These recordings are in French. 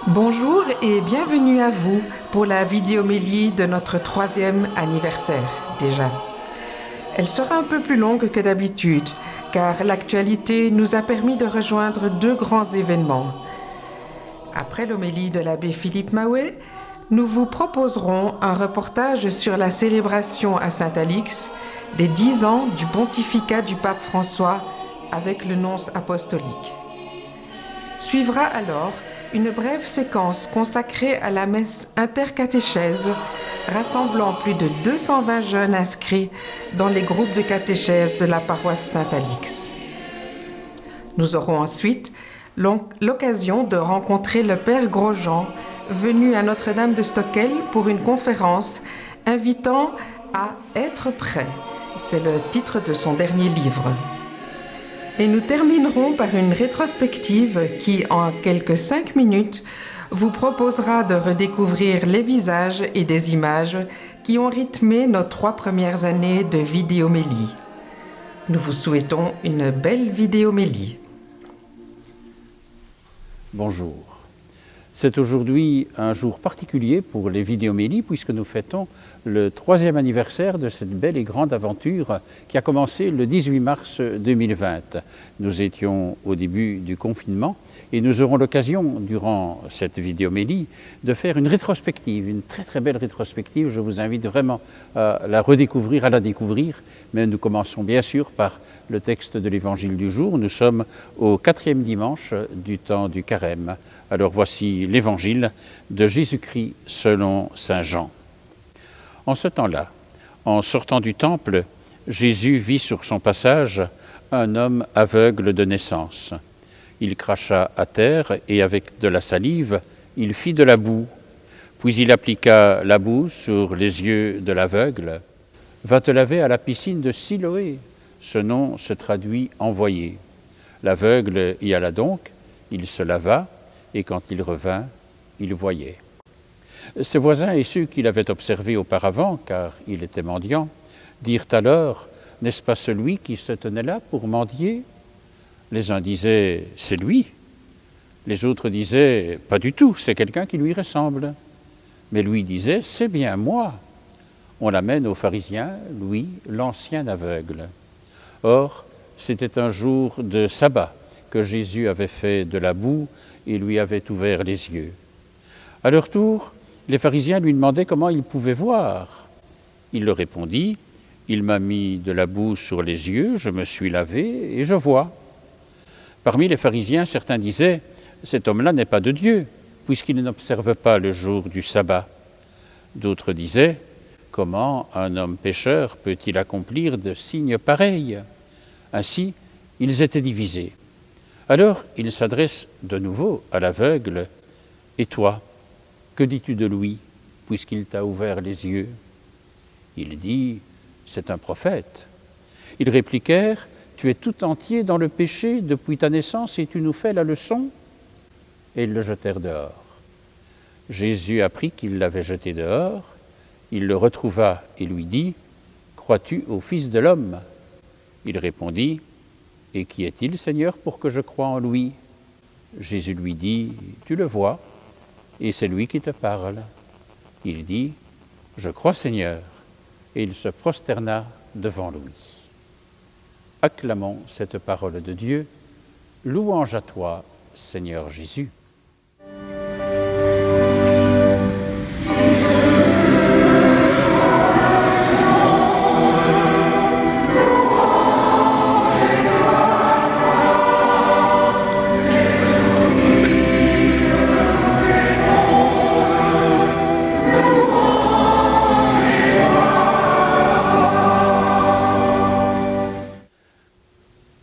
Bonjour et bienvenue à vous pour la vidéomélie de notre 3e anniversaire déjà. Elle sera un peu plus longue que d'habitude car l'actualité nous a permis de rejoindre 2 grands événements. Après l'homélie de l'abbé Philippe Maouet, nous vous proposerons un reportage sur la célébration à Saint-Alix des 10 ans du pontificat du pape François avec le nonce apostolique. Suivra alors une brève séquence consacrée à la messe intercatéchèse, rassemblant plus de 220 jeunes inscrits dans les groupes de catéchèse de la paroisse Saint-Alix. Nous aurons ensuite l'occasion de rencontrer le Père Grosjean, venu à Notre-Dame de Stockel pour une conférence invitant à être prêt. C'est le titre de son dernier livre. Et nous terminerons par une rétrospective qui, en quelques 5 minutes, vous proposera de redécouvrir les visages et des images qui ont rythmé nos 3 premières années de vidéomélie. Nous vous souhaitons une belle vidéomélie. Bonjour. C'est aujourd'hui un jour particulier pour les vidéomélies puisque nous fêtons le 3e anniversaire de cette belle et grande aventure qui a commencé le 18 mars 2020. Nous étions au début du confinement et nous aurons l'occasion, durant cette vidéomélie, de faire une rétrospective, une très belle rétrospective. Je vous invite vraiment à la redécouvrir, à la découvrir. Mais nous commençons bien sûr par le texte de l'Évangile du jour. Nous sommes au 4e dimanche du temps du Carême. Alors voici l'Évangile de Jésus-Christ selon saint Jean. En ce temps-là, en sortant du temple, Jésus vit sur son passage un homme aveugle de naissance. Il cracha à terre et avec de la salive, il fit de la boue. Puis il appliqua la boue sur les yeux de l'aveugle. « Va te laver à la piscine de Siloé », ce nom se traduit « envoyé ». L'aveugle y alla donc, il se lava, et quand il revint, il voyait. Ses voisins et ceux qui l'avaient observé auparavant, car il était mendiant, dirent alors, « N'est-ce pas celui qui se tenait là pour mendier ?» Les uns disaient, « C'est lui ». Les autres disaient, « Pas du tout, c'est quelqu'un qui lui ressemble ». Mais lui disait, « C'est bien moi ». On l'amène aux pharisiens, lui, l'ancien aveugle. Or, c'était un jour de sabbat que Jésus avait fait de la boue et lui avait ouvert les yeux. À leur tour, les pharisiens lui demandaient comment il pouvait voir. Il leur répondit, « Il m'a mis de la boue sur les yeux, je me suis lavé et je vois. » Parmi les pharisiens, certains disaient, « Cet homme-là n'est pas de Dieu, puisqu'il n'observe pas le jour du sabbat. » D'autres disaient, « Comment un homme pécheur peut-il accomplir de signes pareils ?» Ainsi, ils étaient divisés. Alors, il s'adresse de nouveau à l'aveugle. « Et toi, que dis-tu de lui, puisqu'il t'a ouvert les yeux ?» Il dit, « C'est un prophète. » Ils répliquèrent, « Tu es tout entier dans le péché depuis ta naissance et tu nous fais la leçon ?» Et ils le jetèrent dehors. Jésus apprit qu'ils l'avaient jeté dehors. Il le retrouva et lui dit, « Crois-tu au Fils de l'homme ?» Il répondit, « Et qui est-il, Seigneur, pour que je croie en lui ?» Jésus lui dit, « Tu le vois, et c'est lui qui te parle. » Il dit, « Je crois, Seigneur. » Et il se prosterna devant lui. Acclamons cette parole de Dieu. Louange à toi, Seigneur Jésus.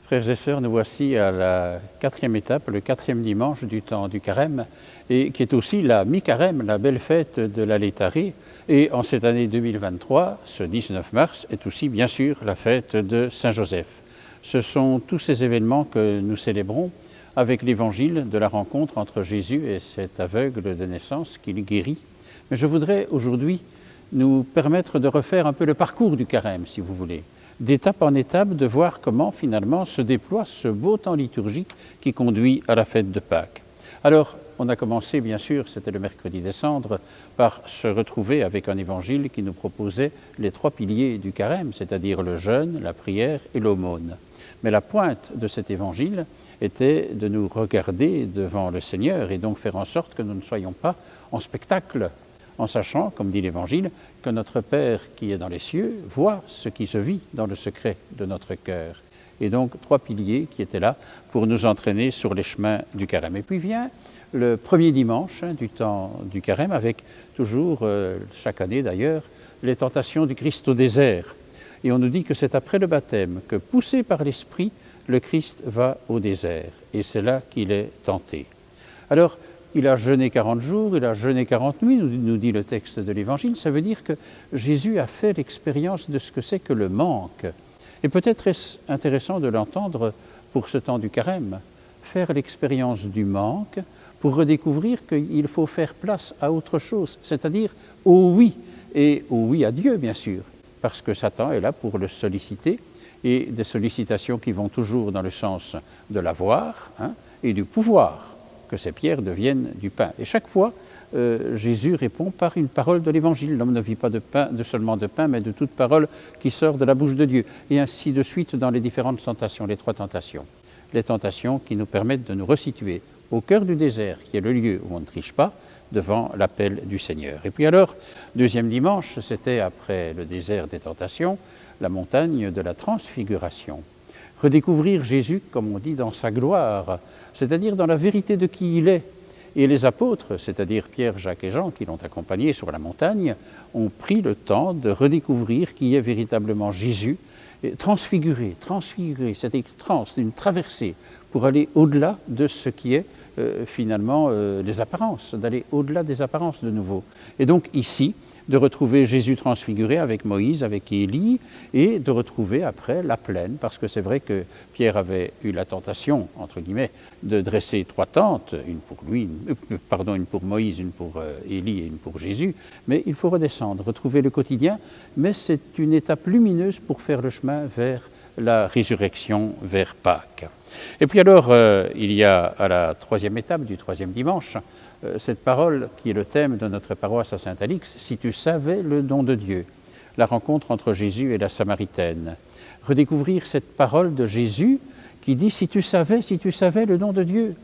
Frères et sœurs, nous voici à la 4e étape, le 4e dimanche du temps du Carême, et qui est aussi la mi-Carême, la belle fête de la Laïtarée. Et en cette année 2023, ce 19 mars, est aussi bien sûr la fête de Saint-Joseph. Ce sont tous ces événements que nous célébrons avec l'évangile de la rencontre entre Jésus et cet aveugle de naissance qu'il guérit. Mais je voudrais aujourd'hui nous permettre de refaire un peu le parcours du Carême, si vous voulez. D'étape en étape, de voir comment finalement se déploie ce beau temps liturgique qui conduit à la fête de Pâques. Alors, on a commencé, bien sûr, c'était le mercredi des cendres, par se retrouver avec un évangile qui nous proposait les 3 piliers du carême, c'est-à-dire le jeûne, la prière et l'aumône. Mais la pointe de cet évangile était de nous regarder devant le Seigneur et donc faire en sorte que nous ne soyons pas en spectacle, en sachant, comme dit l'Évangile, que notre Père qui est dans les cieux voit ce qui se vit dans le secret de notre cœur. Et donc 3 piliers qui étaient là pour nous entraîner sur les chemins du carême. Et puis vient le premier dimanche du temps du carême, avec toujours, chaque année d'ailleurs, les tentations du Christ au désert. Et on nous dit que c'est après le baptême que, poussé par l'Esprit, le Christ va au désert. Et c'est là qu'il est tenté. Alors, il a jeûné 40 jours, il a jeûné 40 nuits, nous dit le texte de l'Évangile. Ça veut dire que Jésus a fait l'expérience de ce que c'est que le manque. Et peut-être est-ce intéressant de l'entendre pour ce temps du carême, faire l'expérience du manque pour redécouvrir qu'il faut faire place à autre chose, c'est-à-dire au oui, et au oui à Dieu, bien sûr, parce que Satan est là pour le solliciter, et des sollicitations qui vont toujours dans le sens de l'avoir et du pouvoir, que ces pierres deviennent du pain. Et chaque fois, Jésus répond par une parole de l'Évangile. L'homme ne vit pas seulement de pain, mais de toute parole qui sort de la bouche de Dieu. Et ainsi de suite dans les différentes tentations, les 3 tentations. Les tentations qui nous permettent de nous resituer au cœur du désert, qui est le lieu où on ne triche pas, devant l'appel du Seigneur. Et puis alors, deuxième dimanche, c'était après le désert des tentations, la montagne de la transfiguration. Redécouvrir Jésus, comme on dit, dans sa gloire, c'est-à-dire dans la vérité de qui il est. Et les apôtres, c'est-à-dire Pierre, Jacques et Jean, qui l'ont accompagné sur la montagne, ont pris le temps de redécouvrir qui est véritablement Jésus, et transfigurer, c'est une traversée pour aller au-delà de ce qui est finalement les apparences, d'aller au-delà des apparences de nouveau. Et donc ici, de retrouver Jésus transfiguré avec Moïse, avec Élie, et de retrouver après la plaine, parce que c'est vrai que Pierre avait eu la tentation, entre guillemets, de dresser 3 tentes, une pour Moïse, une pour Élie et une pour Jésus, mais il faut redescendre, retrouver le quotidien, mais c'est une étape lumineuse pour faire le chemin vers la résurrection, vers Pâques. Et puis alors, il y a à la 3e étape du 3e dimanche, cette parole qui est le thème de notre paroisse à Saint-Alix, « Si tu savais le don de Dieu », la rencontre entre Jésus et la Samaritaine. Redécouvrir cette parole de Jésus qui dit « Si tu savais le don de Dieu ».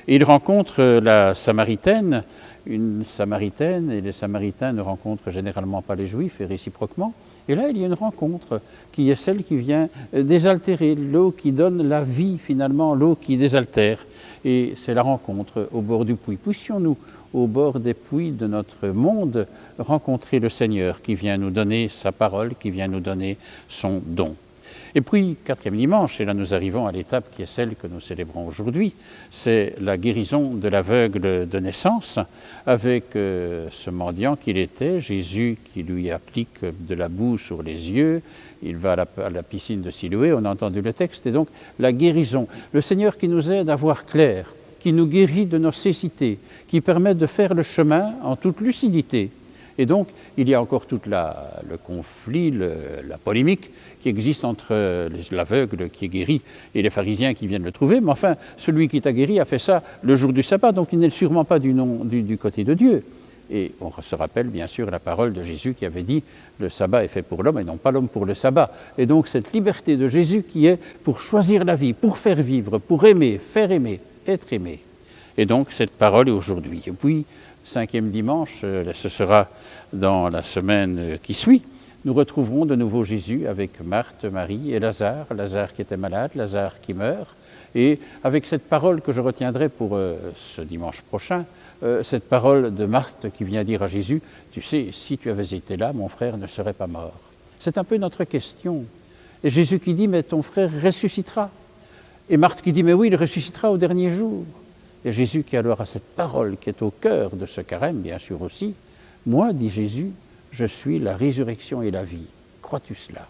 Et il rencontre la Samaritaine, une Samaritaine, et les Samaritains ne rencontrent généralement pas les Juifs, et réciproquement. Et là, il y a une rencontre qui est celle qui vient désaltérer, l'eau qui donne la vie finalement, l'eau qui désaltère. Et c'est la rencontre au bord du puits. Puissions-nous, au bord des puits de notre monde, rencontrer le Seigneur qui vient nous donner sa parole, qui vient nous donner son don. Et puis, 4e dimanche, et là nous arrivons à l'étape qui est celle que nous célébrons aujourd'hui, c'est la guérison de l'aveugle de naissance, avec ce mendiant qu'il était, Jésus qui lui applique de la boue sur les yeux, il va à la piscine de Siloé, on a entendu le texte, et donc la guérison. Le Seigneur qui nous aide à voir clair, qui nous guérit de nos cécités, qui permet de faire le chemin en toute lucidité. Et donc, il y a encore tout le conflit, la polémique qui existe entre l'aveugle qui est guéri et les pharisiens qui viennent le trouver. Mais enfin, celui qui t'a guéri a fait ça le jour du sabbat, donc il n'est sûrement pas du côté de Dieu. Et on se rappelle bien sûr la parole de Jésus qui avait dit « Le sabbat est fait pour l'homme et non pas l'homme pour le sabbat ». Et donc cette liberté de Jésus qui est pour choisir la vie, pour faire vivre, pour aimer, faire aimer, être aimé. Et donc cette parole est aujourd'hui. Et puis, 5e dimanche, ce sera dans la semaine qui suit, nous retrouverons de nouveau Jésus avec Marthe, Marie et Lazare qui était malade, Lazare qui meurt, et avec cette parole que je retiendrai pour ce dimanche prochain, cette parole de Marthe qui vient dire à Jésus, « Tu sais, si tu avais été là, mon frère ne serait pas mort. » C'est un peu notre question. Et Jésus qui dit, « Mais ton frère ressuscitera. » Et Marthe qui dit, « Mais oui, il ressuscitera au dernier jour. » Et Jésus qui alors a cette parole qui est au cœur de ce carême, bien sûr aussi, « Moi, dit Jésus, je suis la résurrection et la vie. Crois-tu cela ?»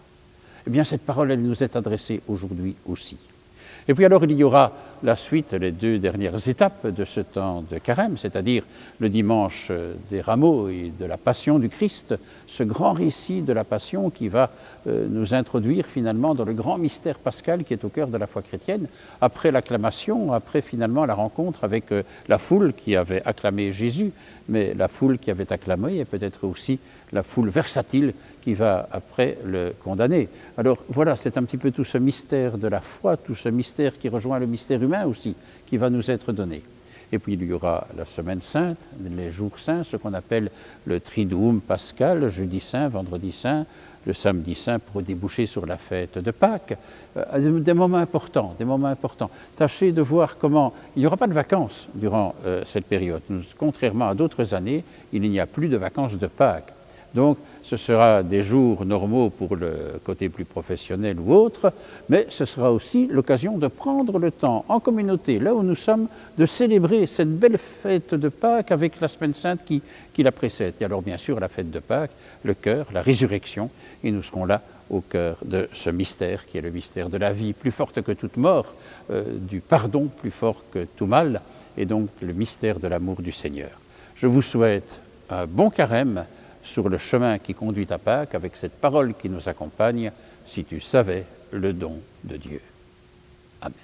Eh bien, cette parole, elle nous est adressée aujourd'hui aussi. Et puis alors il y aura la suite, les 2 dernières étapes de ce temps de carême, c'est-à-dire le dimanche des rameaux et de la passion du Christ, ce grand récit de la passion qui va nous introduire finalement dans le grand mystère pascal qui est au cœur de la foi chrétienne, après l'acclamation, après finalement la rencontre avec la foule qui avait acclamé Jésus, mais la foule qui avait acclamé et peut-être aussi la foule versatile qui va après le condamner. Alors voilà, c'est un petit peu tout ce mystère de la foi, tout ce mystère qui rejoint le mystère humain aussi, qui va nous être donné. Et puis il y aura la semaine sainte, les jours saints, ce qu'on appelle le Triduum pascal, jeudi saint, vendredi saint, le samedi saint pour déboucher sur la fête de Pâques. Des moments importants, des moments importants. Tâchez de voir comment... Il n'y aura pas de vacances durant cette période. Contrairement à d'autres années, il n'y a plus de vacances de Pâques. Donc, ce sera des jours normaux pour le côté plus professionnel ou autre, mais ce sera aussi l'occasion de prendre le temps en communauté, là où nous sommes, de célébrer cette belle fête de Pâques avec la semaine sainte qui la précède. Et alors, bien sûr, la fête de Pâques, le cœur, la résurrection, et nous serons là au cœur de ce mystère qui est le mystère de la vie, plus forte que toute mort, du pardon, plus fort que tout mal, et donc le mystère de l'amour du Seigneur. Je vous souhaite un bon carême sur le chemin qui conduit à Pâques, avec cette parole qui nous accompagne, si tu savais le don de Dieu. Amen.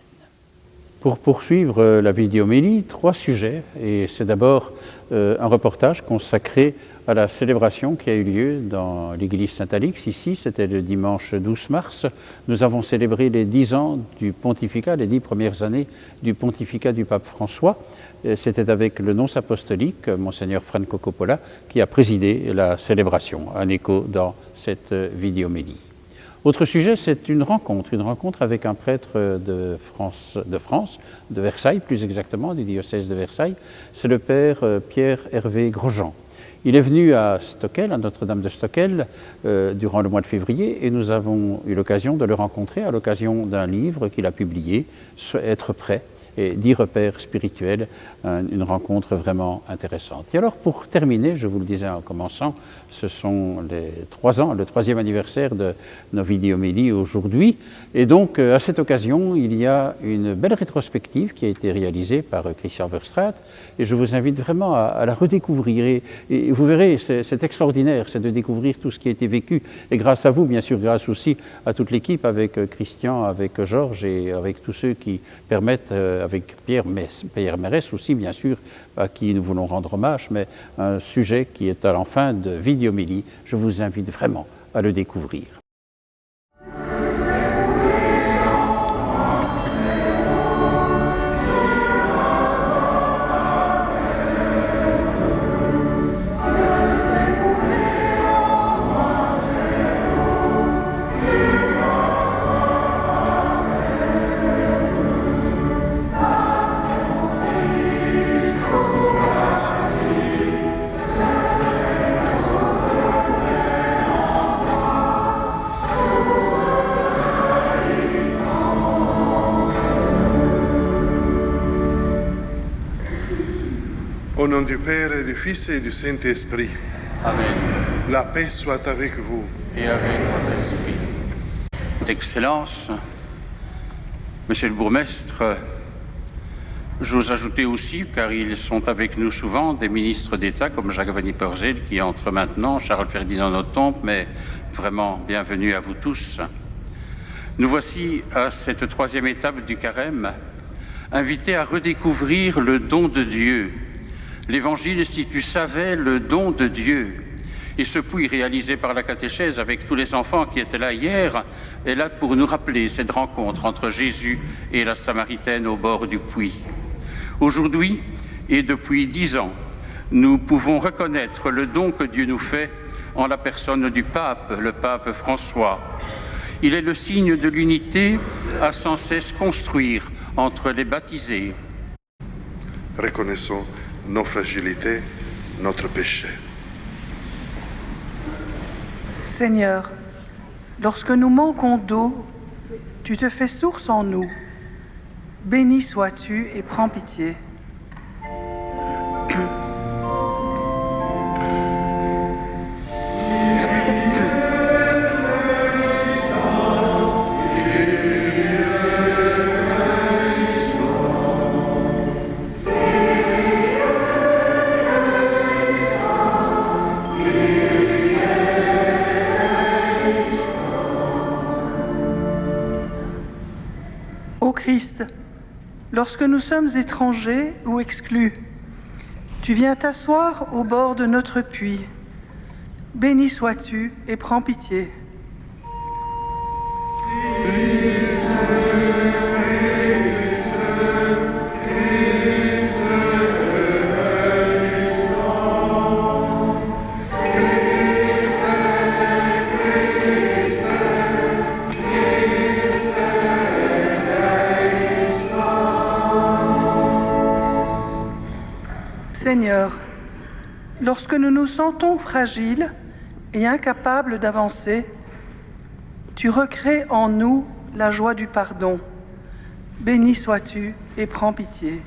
Pour poursuivre la vidéomélie, 3 sujets, et c'est d'abord un reportage consacré à la célébration qui a eu lieu dans l'église Saint-Alix. Ici, c'était le dimanche 12 mars. Nous avons célébré les 10 ans du pontificat, les 10 premières années du pontificat du pape François. C'était avec le nonce apostolique, Monseigneur Franco Coppola, qui a présidé la célébration, un écho dans cette vidéomélie. Autre sujet, c'est une rencontre avec un prêtre de France, de Versailles, plus exactement, du diocèse de Versailles. C'est le père Pierre-Hervé Grosjean. Il est venu à Stockel, à Notre-Dame de Stockel, durant le mois de février, et nous avons eu l'occasion de le rencontrer à l'occasion d'un livre qu'il a publié, « Être prêt », et 10 repères spirituels, une rencontre vraiment intéressante. Et alors, pour terminer, je vous le disais en commençant, ce sont les 3 ans, le 3e anniversaire de nos vidéomélies aujourd'hui. Et donc, à cette occasion, il y a une belle rétrospective qui a été réalisée par Christian Verstraete. Et je vous invite vraiment à la redécouvrir. Et vous verrez, c'est extraordinaire, c'est de découvrir tout ce qui a été vécu. Et grâce à vous, bien sûr, grâce aussi à toute l'équipe, avec Christian, avec Georges et avec tous ceux qui permettent, avec Pierre Mérès aussi, bien sûr, à qui nous voulons rendre hommage, mais un sujet qui est à l'enfin de vidéomélie. Je vous invite vraiment à le découvrir. Au nom du Père et du Fils et du Saint-Esprit. Amen. La paix soit avec vous. Et avec votre esprit. Excellence, Monsieur le bourgmestre, j'ose ajouter aussi, car ils sont avec nous souvent, des ministres d'État comme Jacques Vanny-Purcell qui entre maintenant, Charles-Ferdinand Nothomb, mais vraiment bienvenue à vous tous. Nous voici à cette 3e étape du carême, invités à redécouvrir le don de Dieu. L'Évangile, si tu savais le don de Dieu. Et ce puits réalisé par la catéchèse avec tous les enfants qui étaient là hier est là pour nous rappeler cette rencontre entre Jésus et la Samaritaine au bord du puits. Aujourd'hui, et depuis 10 ans, nous pouvons reconnaître le don que Dieu nous fait en la personne du pape, le pape François. Il est le signe de l'unité à sans cesse construire entre les baptisés. Reconnaissons nos fragilités, notre péché. Seigneur, lorsque nous manquons d'eau, tu te fais source en nous. Béni sois-tu et prends pitié. Christ, lorsque nous sommes étrangers ou exclus, tu viens t'asseoir au bord de notre puits. Béni sois-tu et prends pitié. Seigneur, lorsque nous nous sentons fragiles et incapables d'avancer, tu recrées en nous la joie du pardon. Béni sois-tu et prends pitié.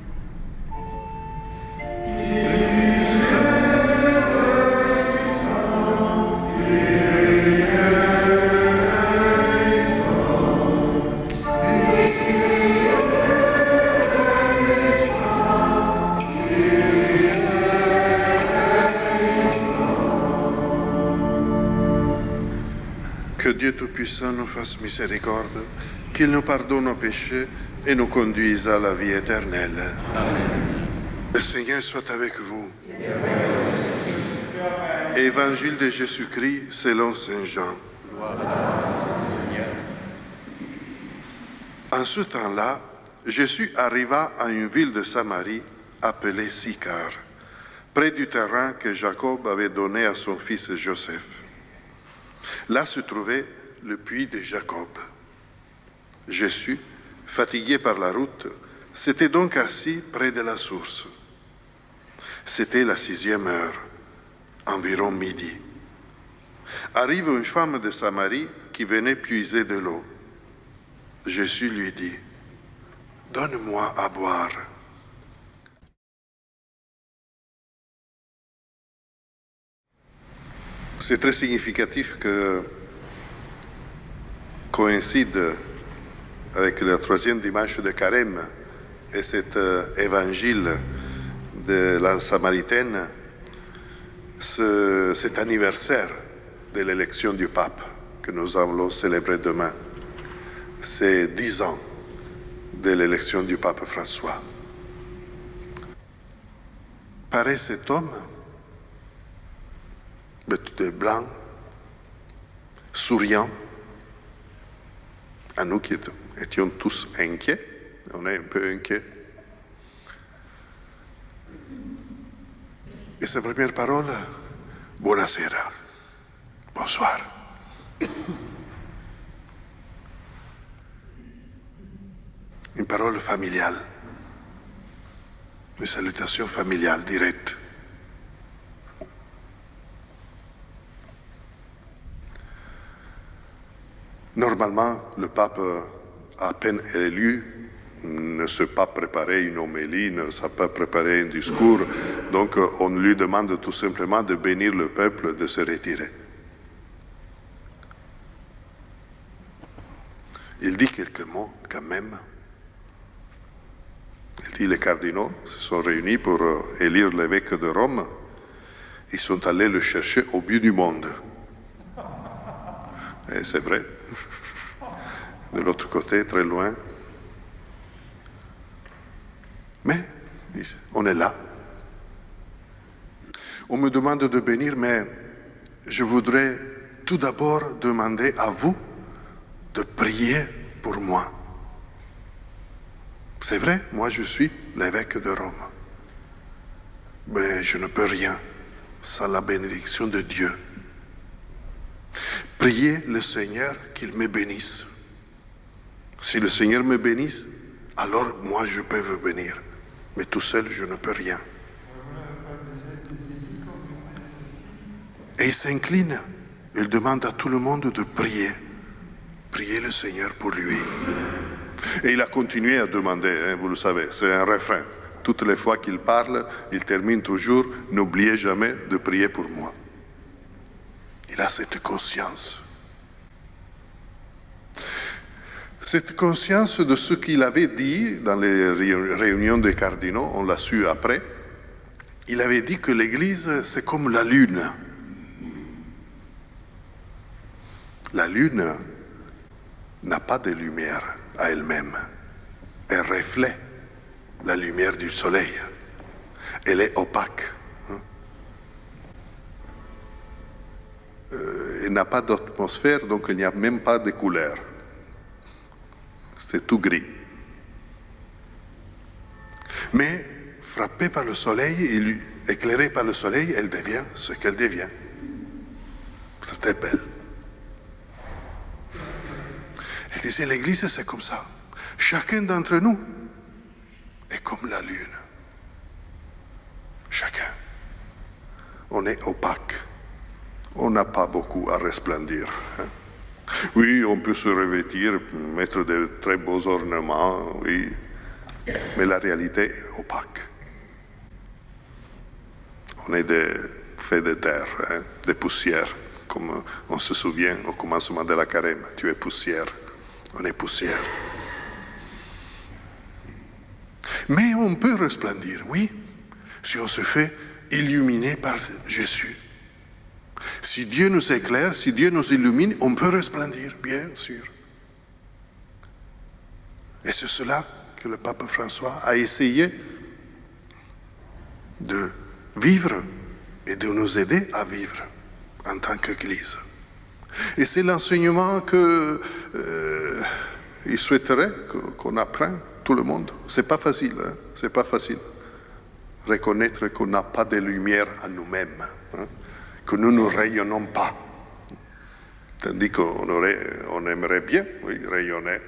Que Dieu Tout-Puissant nous fasse miséricorde, qu'il nous pardonne nos péchés et nous conduise à la vie éternelle. Amen. Le Seigneur soit avec vous. Évangile de Jésus-Christ selon Saint Jean. En ce temps-là, Jésus arriva à une ville de Samarie appelée Sychar, près du terrain que Jacob avait donné à son fils Joseph. Là se trouvait le puits de Jacob. Jésus, fatigué par la route, s'était donc assis près de la source. C'était la 6e heure, environ midi. Arrive une femme de Samarie qui venait puiser de l'eau. Jésus lui dit, « Donne-moi à boire. » C'est très significatif que coïncide avec la 3e dimanche de Carême et cet évangile de la Samaritaine, cet anniversaire de l'élection du pape que nous allons célébrer demain. C'est 10 ans de l'élection du pape François. Pareil cet homme, vêtu de blanc, souriant, à nous qui étions tous inquiets, on est un peu inquiets. Et sa première parole, buonasera, bonsoir. Une parole familiale, une salutation familiale directe. Normalement, le pape, à peine élu, ne sait pas préparer une homélie, ne sait pas préparer un discours. Donc, on lui demande tout simplement de bénir le peuple, de se retirer. Il dit quelques mots quand même. Il dit les cardinaux se sont réunis pour élire l'évêque de Rome. Ils sont allés le chercher au bout du monde. Et c'est vrai. De l'autre côté, très loin. Mais on est là. On me demande de bénir, mais je voudrais tout d'abord demander à vous de prier pour moi. C'est vrai, moi je suis l'évêque de Rome. Mais je ne peux rien sans la bénédiction de Dieu. Priez le Seigneur qu'il me bénisse. Si le Seigneur me bénisse, alors moi je peux vous bénir. Mais tout seul, je ne peux rien. Et il s'incline. Il demande à tout le monde de prier. Priez le Seigneur pour lui. Et il a continué à demander, vous le savez, c'est un refrain. Toutes les fois qu'il parle, il termine toujours, n'oubliez jamais de prier pour moi. Il a cette conscience. Cette conscience de ce qu'il avait dit dans les réunions des cardinaux, on l'a su après, il avait dit que l'Église, c'est comme la lune. La lune n'a pas de lumière à elle-même. reflète la lumière du soleil. Elle est opaque. Elle n'a pas d'atmosphère, donc il n'y a même pas de couleur. C'est tout gris. Mais frappée par le soleil, éclairée par le soleil, elle devient ce qu'elle devient. C'est très belle. Elle disait, l'Église c'est comme ça. Chacun d'entre nous est comme la lune. Chacun. On est opaque. On n'a pas beaucoup à resplendir. Oui, on peut se revêtir, mettre de très beaux ornements, oui. Mais la réalité est opaque. On est fait de terre, de poussière. Comme on se souvient au commencement de la carême, tu es poussière. On est poussière. Mais on peut resplendir, oui, si on se fait illuminer par Jésus. Si Dieu nous éclaire, si Dieu nous illumine, on peut resplendir, bien sûr. Et c'est cela que le pape François a essayé de vivre et de nous aider à vivre en tant qu'Église. Et c'est l'enseignement qu'il souhaiterait qu'on apprenne tout le monde. C'est pas facile, c'est pas facile. Reconnaître qu'on n'a pas de lumière en nous-mêmes, que nous ne rayonnons pas. Tandis qu'on aimerait bien, oui, rayonner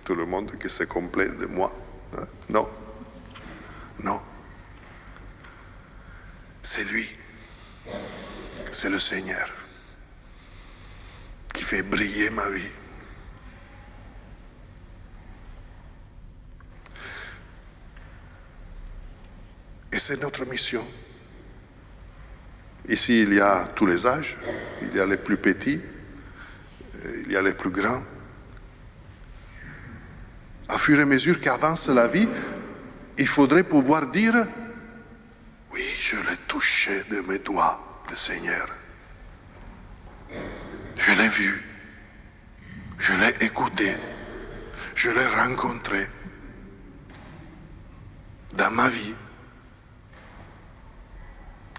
tout le monde qui se complaît de moi. Non, non. C'est lui, c'est le Seigneur qui fait briller ma vie. Et c'est notre mission. Ici, il y a tous les âges, il y a les plus petits, il y a les plus grands. À fur et à mesure qu'avance la vie, il faudrait pouvoir dire « Oui, je l'ai touché de mes doigts, le Seigneur. Je l'ai vu, je l'ai écouté, je l'ai rencontré dans ma vie.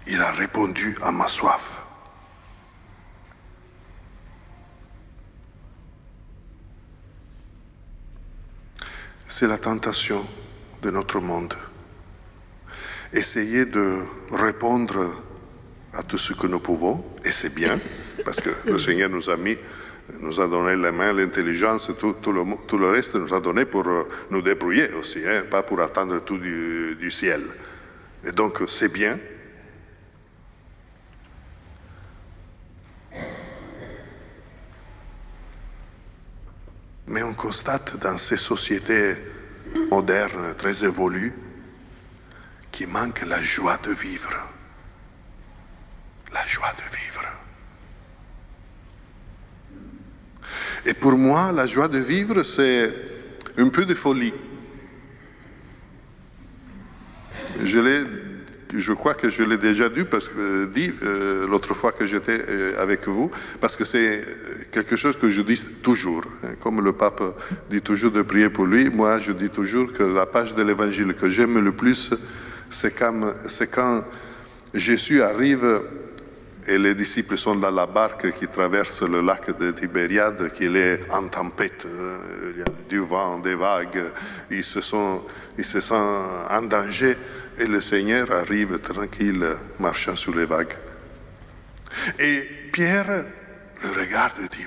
Il a répondu à ma soif. » C'est la tentation de notre monde. Essayer de répondre à tout ce que nous pouvons, et c'est bien, parce que le Seigneur nous a donné les mains, l'intelligence, tout le reste nous a donné pour nous débrouiller aussi, pas pour attendre tout du ciel. Et donc c'est bien. Mais on constate dans ces sociétés modernes, très évoluées, qu'il manque la joie de vivre. La joie de vivre. Et pour moi, la joie de vivre, c'est un peu de folie. Je crois que je l'ai déjà dit l'autre fois que j'étais avec vous, parce que c'est quelque chose que je dis toujours. Comme le pape dit toujours de prier pour lui, moi je dis toujours que la page de l'évangile que j'aime le plus, c'est quand Jésus arrive et les disciples sont dans la barque qui traverse le lac de Tibériade, qu'il est en tempête, il y a du vent, des vagues, ils se sentent en danger. Et le Seigneur arrive tranquille, marchant sur les vagues. Et Pierre le regarde et dit,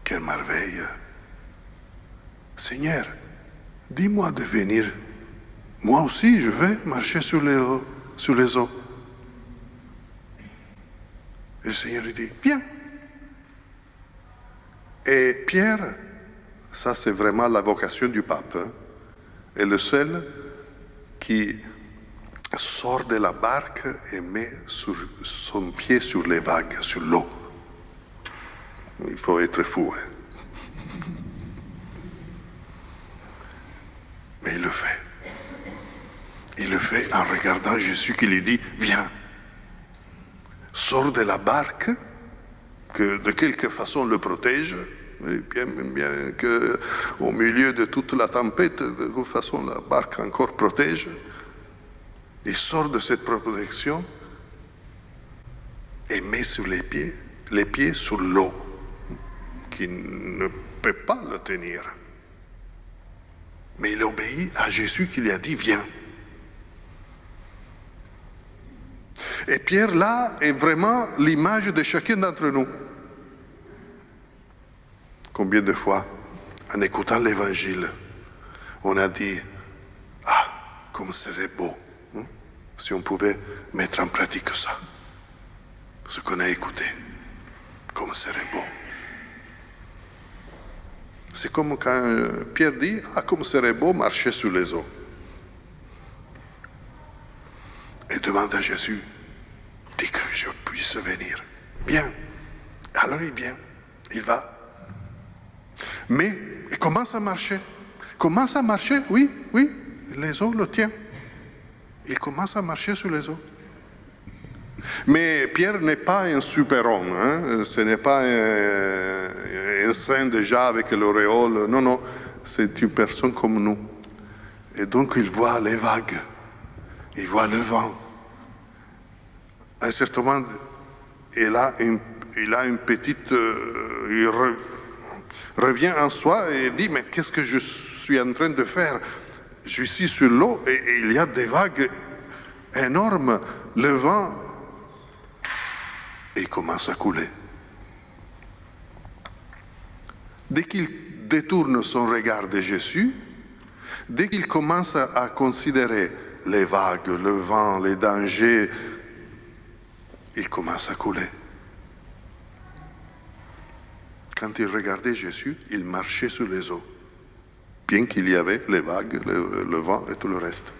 quelle merveille. Seigneur, dis-moi de venir. Moi aussi, je vais marcher sur les eaux. Et le Seigneur lui dit, viens. Et Pierre, ça c'est vraiment la vocation du pape, est le seul qui sort de la barque et met son pied sur les vagues, sur l'eau. Il faut être fou, Mais il le fait. Il le fait en regardant Jésus qui lui dit, viens, sors de la barque, que de quelque façon le protège, bien qu'au milieu de toute la tempête, de toute façon, la barque encore protège. Il sort de cette protection et met sur les pieds sur l'eau, qui ne peut pas le tenir. Mais il obéit à Jésus qui lui a dit, viens. Et Pierre, là, est vraiment l'image de chacun d'entre nous. Combien de fois, en écoutant l'Évangile, on a dit, ah, comme serait beau, hein, si on pouvait mettre en pratique ça, ce qu'on a écouté, comme serait beau. C'est comme quand Pierre dit, ah, comme serait beau marcher sur les eaux. Et demande à Jésus, dis que je puisse venir. Bien. Alors il vient, il va. Mais il commence à marcher. Commence à marcher, oui, les eaux le tiennent. Il commence à marcher sur les eaux. Mais Pierre n'est pas un super-homme, hein? Ce n'est pas un saint déjà avec l'auréole, non, c'est une personne comme nous. Et donc il voit les vagues, il voit le vent. À un certain moment, il a une petite... il revient en soi et dit, mais qu'est-ce que je suis en train de faire? Je suis sur l'eau et il y a des vagues énormes, le vent, et il commence à couler. Dès qu'il détourne son regard de Jésus, dès qu'il commence à considérer les vagues, le vent, les dangers, il commence à couler. Quand il regardait Jésus, il marchait sur les eaux, bien qu'il y avait les vagues, le vent et tout le reste.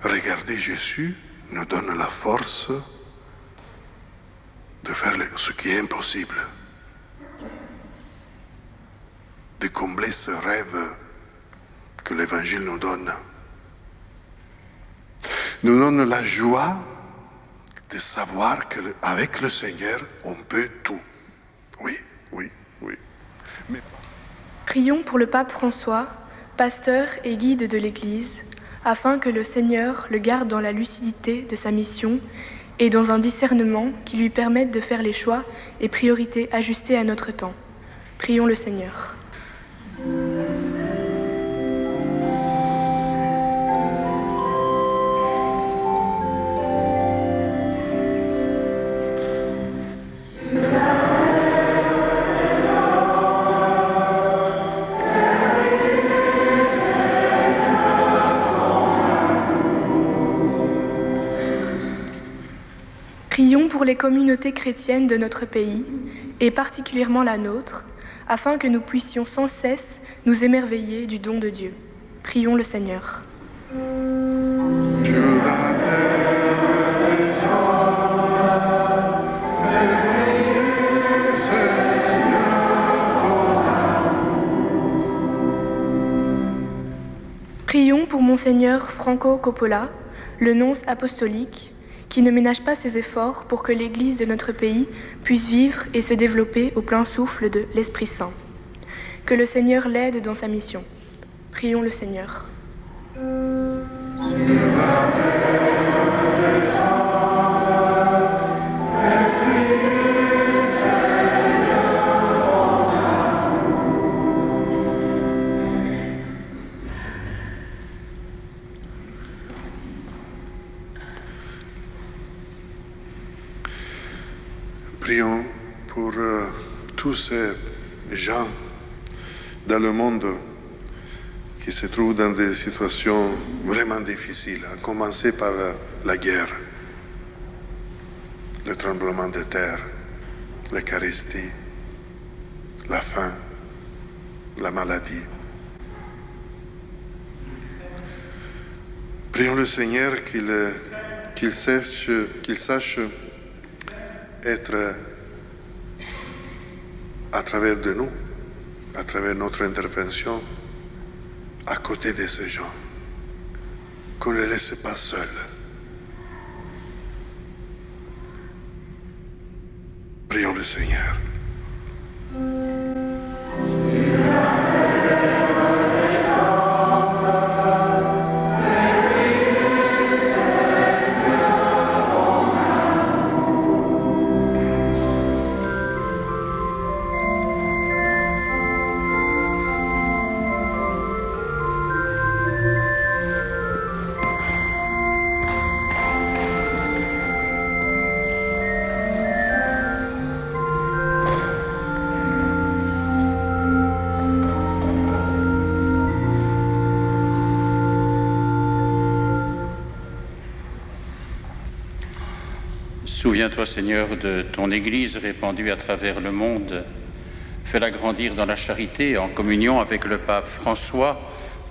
Regarder Jésus nous donne la force de faire ce qui est impossible, de combler ce rêve que l'Évangile nous donne. Nous donne la joie de savoir qu'avec le Seigneur, on peut tout. Oui. Mais... Prions pour le pape François, pasteur et guide de l'Église, afin que le Seigneur le garde dans la lucidité de sa mission et dans un discernement qui lui permette de faire les choix et priorités ajustés à notre temps. Prions le Seigneur. Prions pour les communautés chrétiennes de notre pays, et particulièrement la nôtre, afin que nous puissions sans cesse nous émerveiller du don de Dieu. Prions le Seigneur. Prions pour Monseigneur Franco Coppola, le nonce apostolique, qui ne ménage pas ses efforts pour que l'Église de notre pays puisse vivre et se développer au plein souffle de l'Esprit Saint. Que le Seigneur l'aide dans sa mission. Prions le Seigneur. Prions pour tous ces gens dans le monde qui se trouvent dans des situations vraiment difficiles, à commencer par la guerre, le tremblement de terre, l'Eucharistie, la faim, la maladie. Prions le Seigneur qu'il sache être à travers de nous, à travers notre intervention, à côté de ces gens, qu'on ne les laisse pas seuls. le Seigneur. Souviens-toi, Seigneur, de ton Église répandue à travers le monde. Fais-la grandir dans la charité, en communion avec le pape François,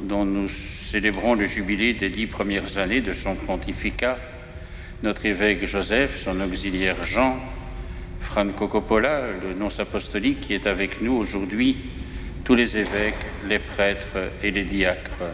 dont nous célébrons le jubilé des 10 premières années de son pontificat, notre évêque Joseph, son auxiliaire Jean, Franco Coppola, le nonce apostolique qui est avec nous aujourd'hui, tous les évêques, les prêtres et les diacres.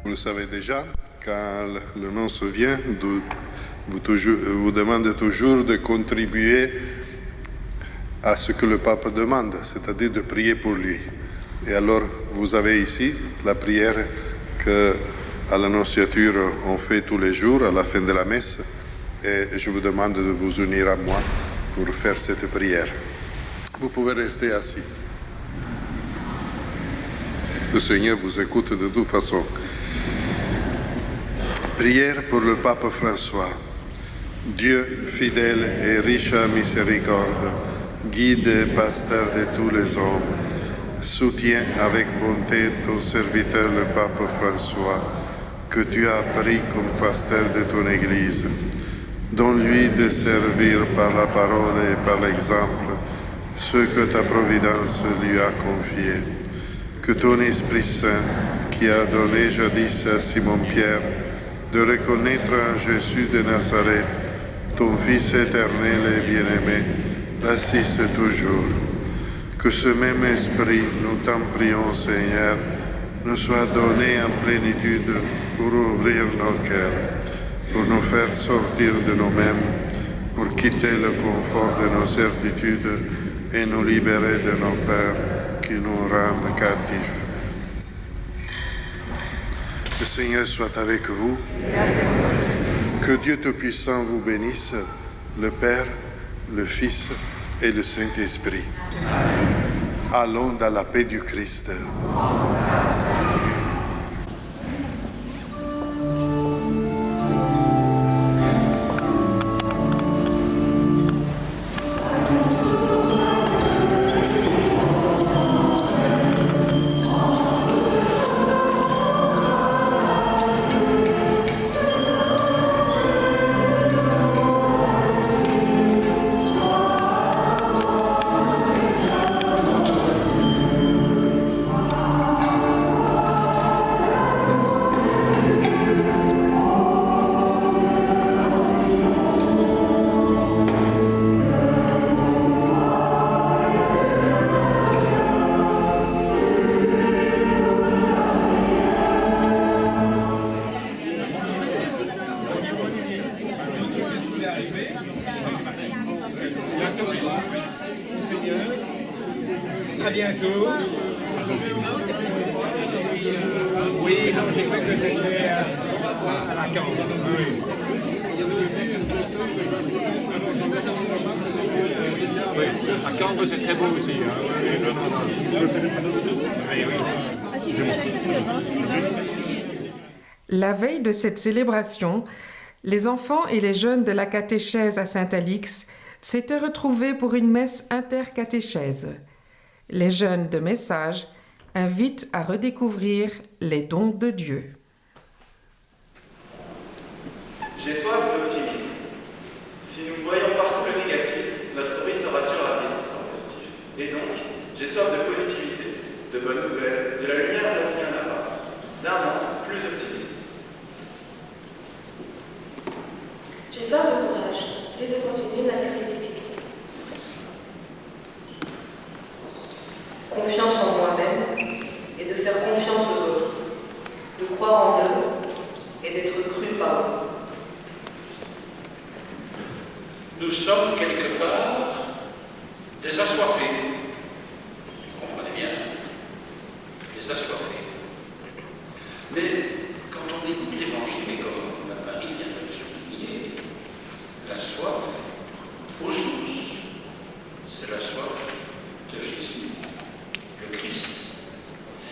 Vous le savez déjà, quand le nom se vient, vous demande toujours de contribuer à ce que le pape demande, c'est-à-dire de prier pour lui. Et alors, vous avez ici la prière qu'à l'Annonciature on fait tous les jours à la fin de la messe. Et je vous demande de vous unir à moi pour faire cette prière. Vous pouvez rester assis. Le Seigneur vous écoute de toute façon. Prière pour le pape François. Dieu fidèle et riche en miséricorde, guide et pasteur de tous les hommes, soutiens avec bonté ton serviteur le pape François, que tu as pris comme pasteur de ton Église. Donne-lui de servir par la parole et par l'exemple ceux que ta providence lui a confiés. Que ton Esprit Saint, qui a donné jadis à Simon-Pierre de reconnaître en Jésus de Nazareth, ton Fils éternel et bien-aimé, l'assiste toujours. Que ce même Esprit, nous t'en prions, Seigneur, nous soit donné en plénitude pour ouvrir nos cœurs, pour nous faire sortir de nous-mêmes, pour quitter le confort de nos certitudes et nous libérer de nos peurs qui nous rendent captifs. Le Seigneur soit avec vous. Que Dieu Tout-Puissant vous bénisse, le Père, le Fils et le Saint-Esprit. Allons dans la paix du Christ. À bientôt. Oui, non, j'ai cru que c'était à la camp. Oui. Oui, à Cambre, c'est très beau aussi. La veille de cette célébration, les enfants et les jeunes de la catéchèse à Saint-Alix s'étaient retrouvés pour une messe intercatéchèse. Les jeunes de Message invitent à redécouvrir les dons de Dieu. J'ai soif d'optimisme. Si nous voyons partout le négatif, notre vie sera dure à vivre sans positif. Et donc, J'ai soif de positivité, de bonnes nouvelles, de la lumière là où il n'y en a pas, d'un monde plus optimiste. J'ai soif de courage, celui de continuer malgré les difficultés. Confiance en moi-même et de faire confiance aux autres, de croire en eux et d'être cru par eux. Nous sommes quelque part des assoiffés. Vous comprenez bien, des assoiffés. Mais quand on écoute l'Évangile, et comme Marie vient de le souligner, la soif aux sources, c'est la soif de Jésus, le Christ.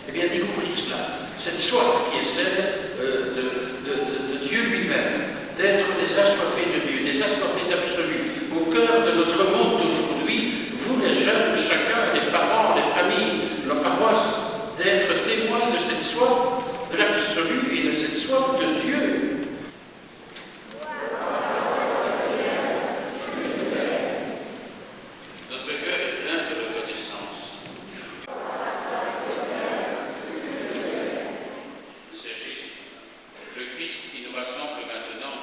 Eh bien, découvrir cela, cette soif qui est celle de Dieu lui-même, d'être des assoiffés de Dieu, des assoiffés d'absolu, au cœur de notre monde d'aujourd'hui, vous les jeunes, chacun, les parents, les familles, la paroisse, d'être témoins de cette soif de l'absolu et de cette soif de Dieu. Notre cœur est plein de reconnaissance. C'est juste. Le Christ qui nous rassemble maintenant.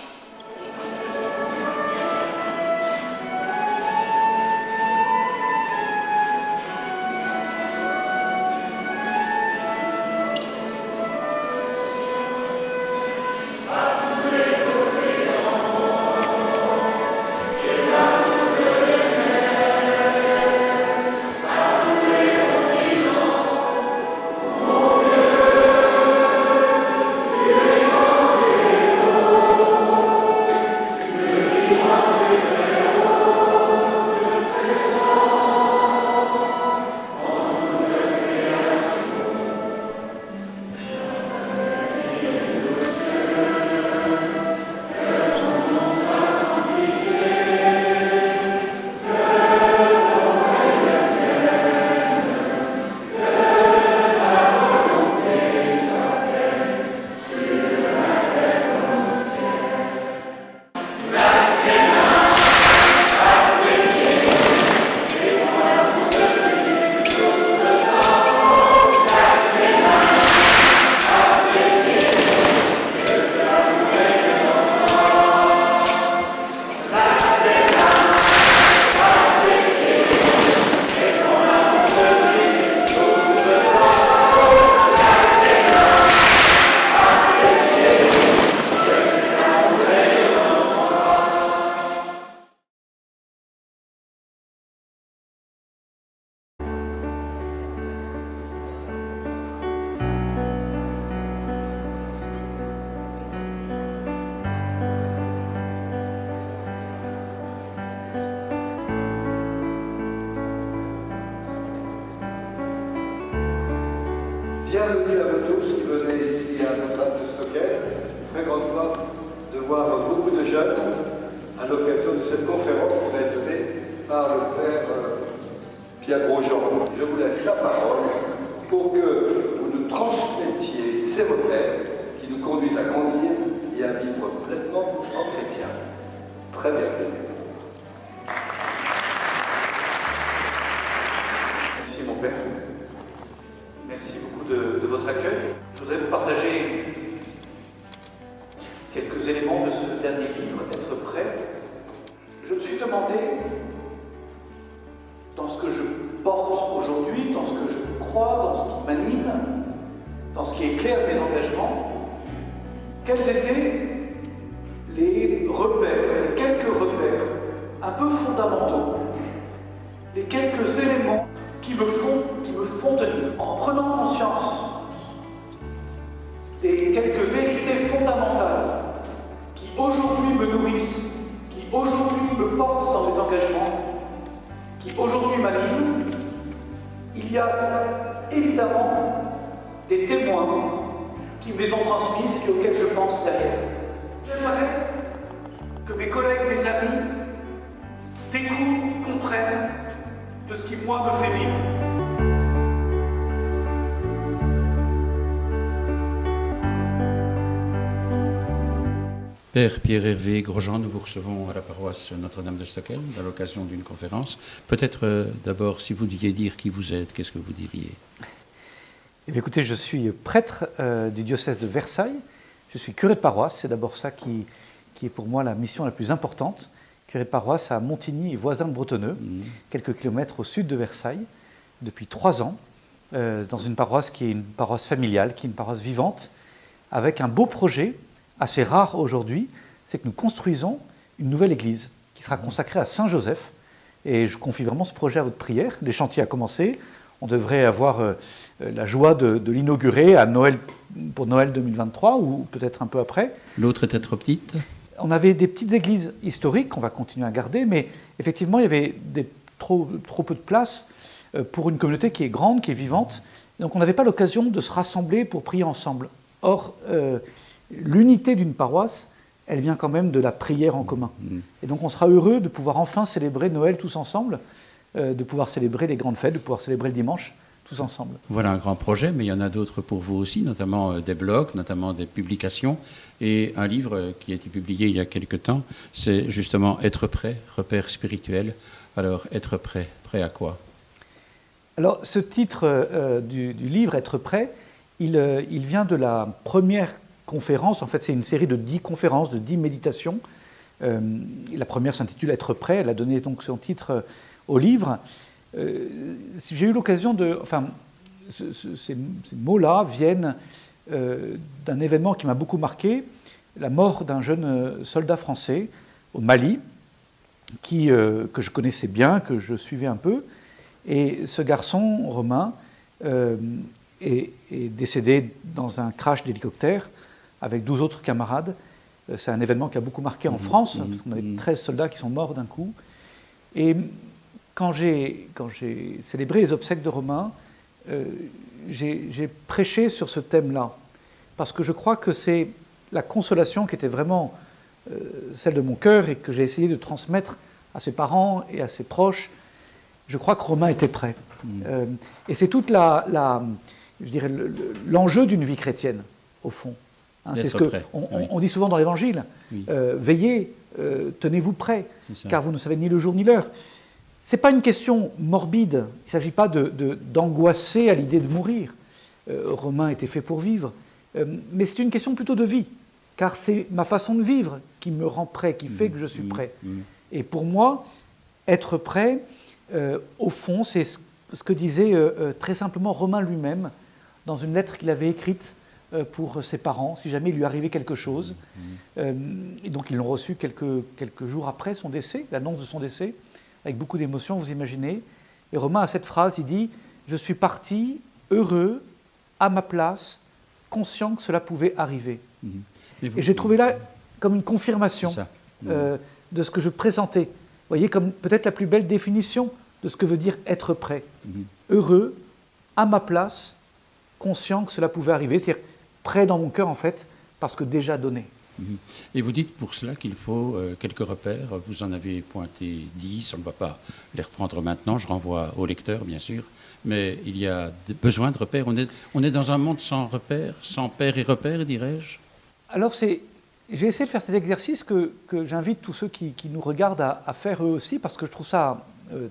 Bienvenue à vous tous qui venez ici à Notre-Dame de Stockel. Très grande joie de voir beaucoup de jeunes à l'occasion de cette conférence qui va être donnée par le Père Pierre Grosjean. Je vous laisse la parole pour que vous nous transmettiez ces repères qui nous conduisent à grandir et à vivre pleinement en chrétien. Très bienvenue. Merci mon Père. Merci beaucoup de votre accueil. Je voudrais vous partager quelques éléments de ce dernier livre, Être prêt. Je me suis demandé, dans ce que je porte aujourd'hui, dans ce que je crois, dans ce qui m'anime, dans ce qui éclaire mes engagements, quels étaient les repères, les quelques repères un peu fondamentaux, les quelques éléments qui me font tenir, en prenant conscience des quelques vérités fondamentales qui aujourd'hui me nourrissent, qui aujourd'hui me portent dans mes engagements, qui aujourd'hui m'animent. Il y a évidemment des témoins qui me les ont transmises et auxquels je pense derrière. J'aimerais que mes collègues, mes amis découvrent, comprennent de ce qui, moi, me fait vivre. Père Pierre-Hervé Grosjean, nous vous recevons à la paroisse Notre-Dame de Stockholm à l'occasion d'une conférence. Peut-être d'abord, si vous deviez dire qui vous êtes, qu'est-ce que vous diriez? Eh bien, écoutez, je suis prêtre du diocèse de Versailles. Je suis curé de paroisse. C'est d'abord ça qui est pour moi la mission la plus importante. Curé de paroisse à Montigny et voisin de Bretonneux, quelques kilomètres au sud de Versailles, depuis 3 ans, dans une paroisse qui est une paroisse familiale, qui est une paroisse vivante, avec un beau projet, assez rare aujourd'hui, c'est que nous construisons une nouvelle église qui sera consacrée à Saint-Joseph. Et je confie vraiment ce projet à votre prière. Les chantiers ont commencé. On devrait avoir la joie de l'inaugurer à Noël, pour Noël 2023 ou peut-être un peu après. L'autre était trop petite? On avait des petites églises historiques qu'on va continuer à garder, mais effectivement, il y avait trop peu de place pour une communauté qui est grande, qui est vivante. Donc on n'avait pas l'occasion de se rassembler pour prier ensemble. Or, l'unité d'une paroisse, elle vient quand même de la prière en commun. Et donc on sera heureux de pouvoir enfin célébrer Noël tous ensemble, de pouvoir célébrer les grandes fêtes, de pouvoir célébrer le dimanche tous ensemble. Voilà un grand projet, mais il y en a d'autres pour vous aussi, notamment des blogs, notamment des publications, et un livre qui a été publié il y a quelque temps, c'est justement « Être prêt, repère spirituel ». Alors, être prêt, prêt à quoi? Alors, ce titre du livre « Être prêt », il vient de la première conférence. En fait, c'est une série de 10 conférences, de 10 méditations. La première s'intitule « Être prêt », elle a donné donc son titre au livre. J'ai eu l'occasion de... Enfin, ces mots-là viennent d'un événement qui m'a beaucoup marqué, la mort d'un jeune soldat français au Mali, que je connaissais bien, que je suivais un peu. Et ce garçon, Romain, est décédé dans un crash d'hélicoptère avec 12 autres camarades. C'est un événement qui a beaucoup marqué en France, parce qu'on avait 13 soldats qui sont morts d'un coup. Et quand j'ai célébré les obsèques de Romain, j'ai prêché sur ce thème-là, parce que je crois que c'est la consolation qui était vraiment celle de mon cœur et que j'ai essayé de transmettre à ses parents et à ses proches. Je crois que Romain était prêt. Et c'est toute je dirais, l'enjeu d'une vie chrétienne, au fond. Hein, c'est ce qu'on dit souvent dans l'Évangile. Oui. Veillez, tenez-vous prêts, car vous ne savez ni le jour ni l'heure. Ce n'est pas une question morbide. Il ne s'agit pas d'angoisser à l'idée de mourir. Romain était fait pour vivre. Mais c'est une question plutôt de vie, car c'est ma façon de vivre qui me rend prêt, qui fait que je suis prêt. Et pour moi, être prêt, au fond, c'est ce que disait très simplement Romain lui-même dans une lettre qu'il avait écrite pour ses parents, si jamais il lui arrivait quelque chose. Et donc ils l'ont reçu quelques jours après son décès, l'annonce de son décès, avec beaucoup d'émotion, vous imaginez. Et Romain a cette phrase, il dit « Je suis parti heureux, à ma place, conscient que cela pouvait arriver. » Et j'ai trouvé là comme une confirmation de ce que je présentais. Vous voyez, comme peut-être la plus belle définition de ce que veut dire être prêt. Heureux, à ma place, conscient que cela pouvait arriver, c'est-à-dire prêt dans mon cœur en fait, parce que déjà donné. Et vous dites pour cela qu'il faut quelques repères, vous en avez pointé 10, on ne va pas les reprendre maintenant, je renvoie au lecteur bien sûr, mais il y a besoin de repères, on est dans un monde sans repères, sans pères et repères, dirais-je. Alors j'ai essayé de faire cet exercice que j'invite tous ceux qui nous regardent à faire eux aussi, parce que je trouve ça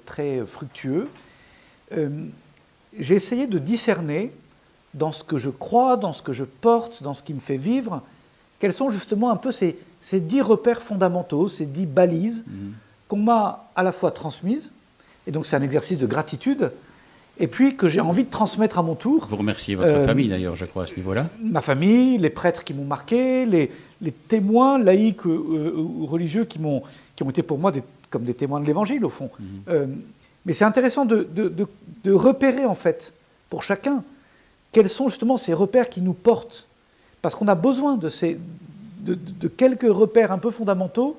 très fructueux. J'ai essayé de discerner dans ce que je crois, dans ce que je porte, dans ce qui me fait vivre, quels sont justement un peu ces 10 repères fondamentaux, ces 10 balises qu'on m'a à la fois transmises, et donc c'est un exercice de gratitude, et puis que j'ai envie de transmettre à mon tour. Vous remerciez votre famille d'ailleurs, je crois, à ce niveau-là. Ma famille, les prêtres qui m'ont marqué, les témoins laïcs ou religieux qui ont été pour moi comme des témoins de l'Évangile, au fond. Mais c'est intéressant de repérer, en fait, pour chacun, quels sont justement ces repères qui nous portent. Parce qu'on a besoin de quelques repères un peu fondamentaux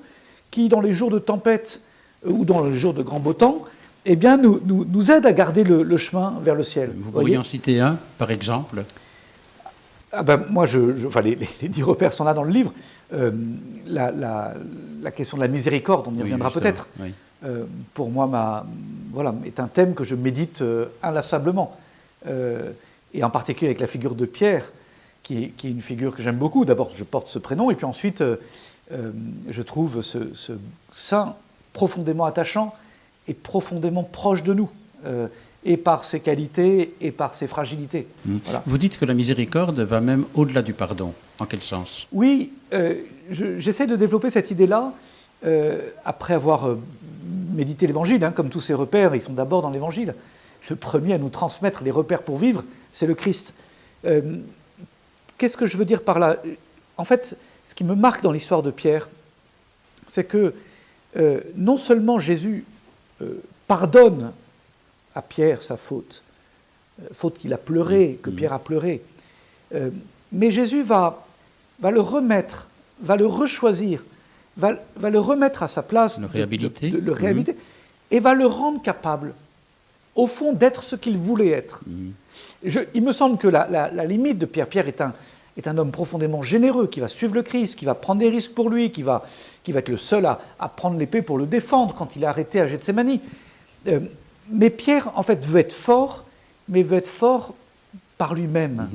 qui, dans les jours de tempête ou dans les jours de grand beau temps, eh bien, nous aident à garder le chemin vers le ciel. Vous pourriez en citer un, par exemple? Moi, enfin, les 10 repères sont là dans le livre. La question de la miséricorde, on y reviendra peut-être. Oui. Pour moi, est un thème que je médite inlassablement. Et en particulier avec la figure de Pierre, qui est une figure que j'aime beaucoup. D'abord, je porte ce prénom, et puis ensuite, je trouve ce saint profondément attachant et profondément proche de nous, et par ses qualités et par ses fragilités. Voilà. Vous dites que la miséricorde va même au-delà du pardon. En quel sens? Oui, j'essaie de développer cette idée-là après avoir médité l'Évangile, hein, comme tous ces repères, ils sont d'abord dans l'Évangile. Le premier à nous transmettre les repères pour vivre, c'est le Christ. Qu'est-ce que je veux dire par là? En fait, ce qui me marque dans l'histoire de Pierre, c'est que non seulement Jésus pardonne à Pierre sa faute, faute qu'il a pleuré, que Pierre a pleuré, mais Jésus va le remettre, va le rechoisir, va le remettre à sa place, le réhabiliter, le réhabiliter, et va le rendre capable, au fond, d'être ce qu'il voulait être. Il me semble que la limite de Pierre, Pierre est un homme profondément généreux, qui va suivre le Christ, qui va prendre des risques pour lui, qui va être le seul à prendre l'épée pour le défendre quand il est arrêté à Gethsémani. Mais Pierre, en fait, veut être fort, mais veut être fort par lui-même.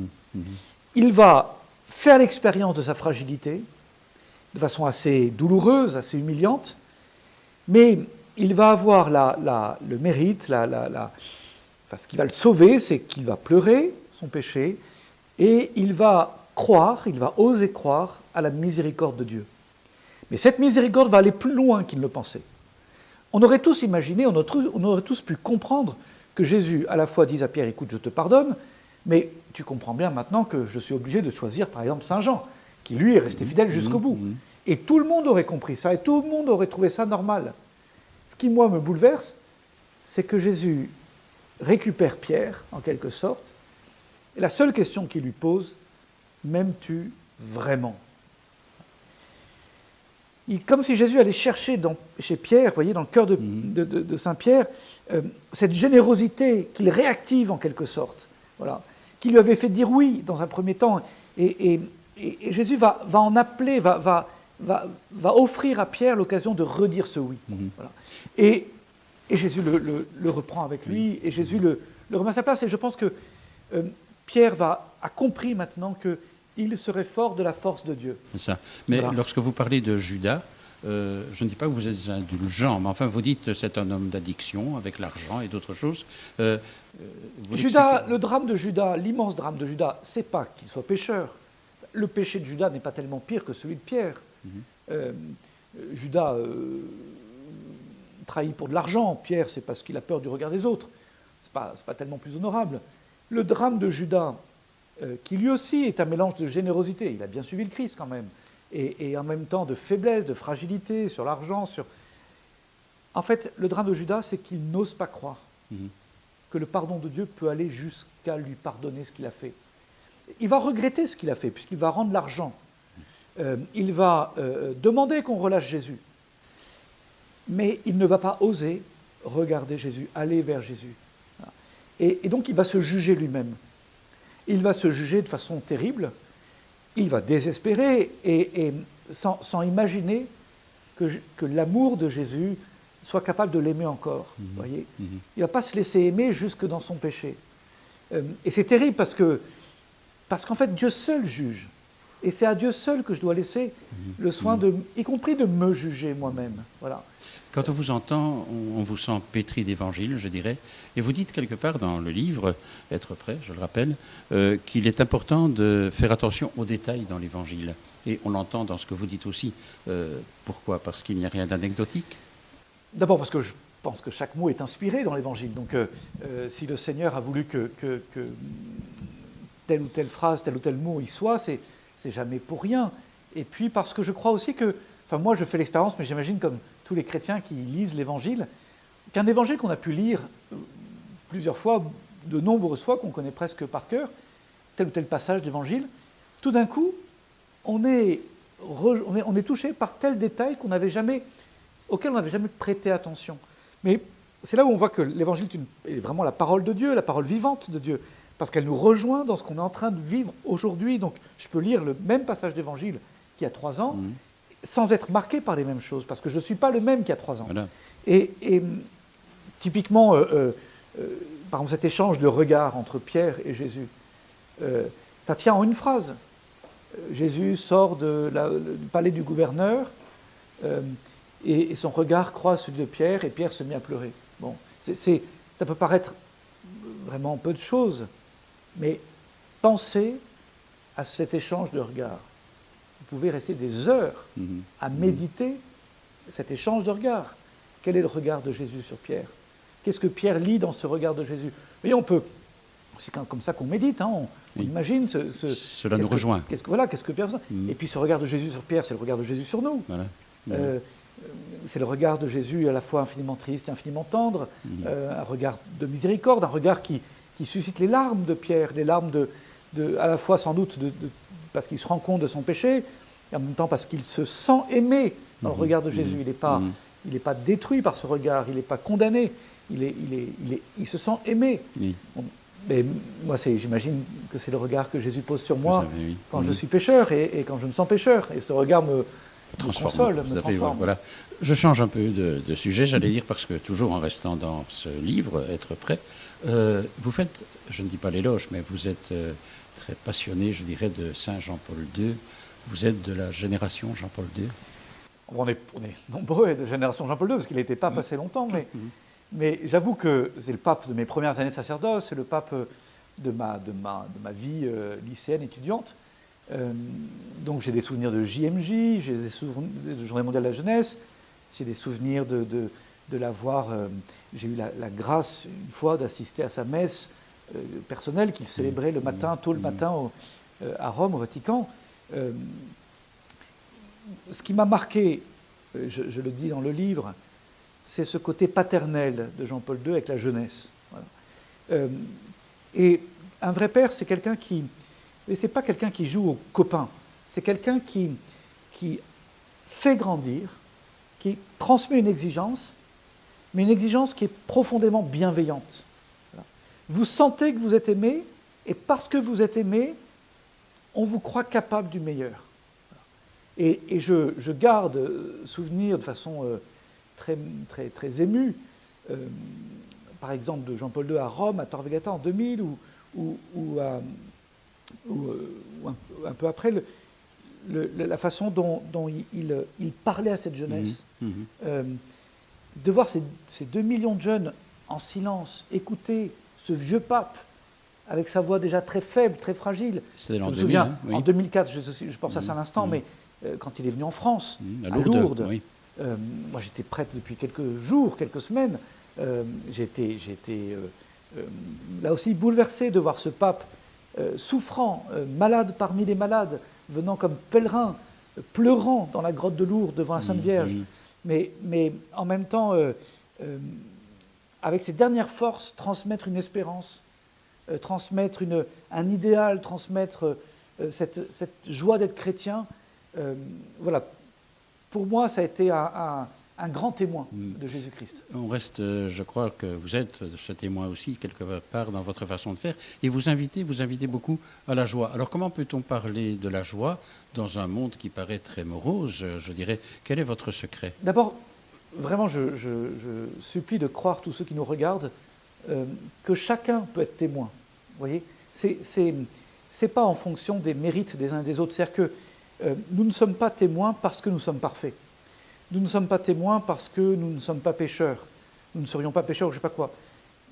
Il va faire l'expérience de sa fragilité, de façon assez douloureuse, assez humiliante, mais il va avoir le mérite, ce qui va le sauver, c'est qu'il va pleurer son péché, et il va croire, il va oser croire à la miséricorde de Dieu. Mais cette miséricorde va aller plus loin qu'il ne le pensait. On aurait tous imaginé, on aurait tous pu comprendre que Jésus à la fois dise à Pierre, écoute, je te pardonne, mais tu comprends bien maintenant que je suis obligé de choisir par exemple Saint Jean, qui lui est resté fidèle jusqu'au bout. Et tout le monde aurait compris ça, et tout le monde aurait trouvé ça normal. Ce qui, moi, me bouleverse, c'est que Jésus récupère Pierre, en quelque sorte, et la seule question qu'il lui pose, m'aimes-tu vraiment ? Comme si Jésus allait chercher chez Pierre, vous voyez, dans le cœur de Saint Pierre, cette générosité qu'il réactive en quelque sorte, voilà, qui lui avait fait dire oui dans un premier temps. Et Jésus va en appeler, va offrir à Pierre l'occasion de redire ce oui. Voilà. Et Jésus le reprend avec lui, et Jésus le remet à sa place. Et je pense que Pierre a compris maintenant qu'il serait fort de la force de Dieu. C'est ça. Mais voilà. Lorsque vous parlez de Judas, je ne dis pas que vous êtes indulgent, mais enfin vous dites que c'est un homme d'addiction avec l'argent et d'autres choses. Judas, le drame de Judas, l'immense drame de Judas, c'est pas qu'il soit pécheur. Le péché de Judas n'est pas tellement pire que celui de Pierre. Judas trahit pour de l'argent. Pierre, c'est parce qu'il a peur du regard des autres. C'est pas tellement plus honorable. Le drame de Judas, qui lui aussi est un mélange de générosité, il a bien suivi le Christ quand même, et en même temps de faiblesse, de fragilité sur l'argent. En fait, le drame de Judas, c'est qu'il n'ose pas croire que le pardon de Dieu peut aller jusqu'à lui pardonner ce qu'il a fait. Il va regretter ce qu'il a fait, puisqu'il va rendre l'argent. Il va demander qu'on relâche Jésus. Mais il ne va pas oser regarder Jésus, aller vers Jésus. Et donc il va se juger lui-même. Il va se juger de façon terrible. Il va désespérer et sans imaginer que l'amour de Jésus soit capable de l'aimer encore. Voyez, il ne va pas se laisser aimer jusque dans son péché. Et c'est terrible parce qu'en fait Dieu seul juge. Et c'est à Dieu seul que je dois laisser le soin, y compris de me juger moi-même. Voilà. Quand on vous entend, on vous sent pétri d'évangile, je dirais. Et vous dites quelque part dans le livre, Être prêt, je le rappelle, qu'il est important de faire attention aux détails dans l'évangile. Et on l'entend dans ce que vous dites aussi. Pourquoi ? Parce qu'il n'y a rien d'anecdotique ? D'abord parce que je pense que chaque mot est inspiré dans l'évangile. Donc si le Seigneur a voulu que telle ou telle phrase, tel ou tel mot y soit, c'est jamais pour rien. Et puis parce que je crois aussi que, enfin moi je fais l'expérience, mais j'imagine comme tous les chrétiens qui lisent l'Évangile, qu'un évangile qu'on a pu lire plusieurs fois, de nombreuses fois, qu'on connaît presque par cœur, tel ou tel passage d'Évangile, tout d'un coup, on est touché par tel détail auquel on n'avait jamais prêté attention. Mais c'est là où on voit que l'Évangile est vraiment la parole de Dieu, la parole vivante de Dieu, parce qu'elle nous rejoint dans ce qu'on est en train de vivre aujourd'hui. Donc je peux lire le même passage d'Évangile qu'il y a 3 ans, sans être marqué par les mêmes choses, parce que je ne suis pas le même qu'il y a 3 ans. Voilà. Et typiquement, par exemple, cet échange de regards entre Pierre et Jésus, ça tient en une phrase. Jésus sort du palais du gouverneur et son regard croise celui de Pierre et Pierre se met à pleurer. Bon, ça peut paraître vraiment peu de choses, mais pensez à cet échange de regards. Vous pouvez rester des heures à méditer cet échange de regards. Quel est le regard de Jésus sur Pierre? Qu'est-ce que Pierre lit dans ce regard de Jésus? Vous voyez, c'est comme ça qu'on médite, hein, on imagine. Cela nous rejoint. Qu'est-ce que Pierre Et puis ce regard de Jésus sur Pierre, c'est le regard de Jésus sur nous. Voilà. C'est le regard de Jésus à la fois infiniment triste et infiniment tendre, un regard de miséricorde, un regard qui suscite les larmes de Pierre, les larmes à la fois sans doute parce qu'il se rend compte de son péché, et en même temps parce qu'il se sent aimé dans le regard de Jésus. Il n'est pas détruit par ce regard, il n'est pas condamné, il se sent aimé. Bon, mais moi, j'imagine que c'est le regard que Jésus pose sur moi quand je suis pécheur et quand je me sens pécheur. Et ce regard me console, me transforme. Voilà. Je change un peu de sujet, j'allais dire, parce que toujours en restant dans ce livre, Être prêt, vous faites, je ne dis pas l'éloge, mais vous êtes très passionné, je dirais, de Saint Jean-Paul II. Vous êtes de la génération Jean-Paul II? On est nombreux de la génération Jean-Paul II, parce qu'il n'était pas passé longtemps, mais j'avoue que c'est le pape de mes premières années de sacerdoce, c'est le pape de ma vie lycéenne, étudiante. Donc j'ai des souvenirs de JMJ, j'ai des souvenirs de Journée mondiale de la jeunesse, j'ai des souvenirs de l'avoir... j'ai eu la grâce, une fois, d'assister à sa messe personnelle qu'il célébrait le matin, tôt le matin, à Rome, au Vatican. Ce qui m'a marqué, je le dis dans le livre, c'est ce côté paternel de Jean-Paul II avec la jeunesse. Voilà. Et un vrai père, c'est quelqu'un qui... Et c'est pas quelqu'un qui joue aux copains, c'est quelqu'un qui fait grandir, qui transmet une exigence, mais une exigence qui est profondément bienveillante. Voilà. Vous sentez que vous êtes aimé, et parce que vous êtes aimé, on vous croit capable du meilleur. Voilà. Et je garde souvenir de façon très, très, très émue, par exemple de Jean-Paul II à Rome, à Tor Vergata en 2000, ou un peu après, la façon dont il parlait à cette jeunesse. De voir ces 2 millions de jeunes en silence, écouter ce vieux pape avec sa voix déjà très faible, très fragile. C'était je me souviens, en 2004, je pense à ça un instant, mais quand il est venu en France, à Lourdes, moi j'étais prêtre depuis quelques jours, quelques semaines, j'étais là aussi bouleversé de voir ce pape souffrant, malade parmi les malades, venant comme pèlerin, pleurant dans la grotte de Lourdes devant la Sainte Vierge, mais en même temps, avec ses dernières forces, transmettre une espérance, transmettre un idéal, transmettre cette joie d'être chrétien. Voilà, pour moi, ça a été un grand témoin de Jésus-Christ. On reste, je crois que vous êtes ce témoin aussi, quelque part, dans votre façon de faire, et vous invitez beaucoup à la joie. Alors, comment peut-on parler de la joie dans un monde qui paraît très morose, je dirais? Quel est votre secret? D'abord, vraiment, je supplie de croire tous ceux qui nous regardent que chacun peut être témoin. Vous voyez, c'est pas en fonction des mérites des uns et des autres. C'est-à-dire que nous ne sommes pas témoins parce que nous sommes parfaits. Nous ne sommes pas témoins parce que nous ne sommes pas pécheurs. Nous ne serions pas pécheurs ou je ne sais pas quoi.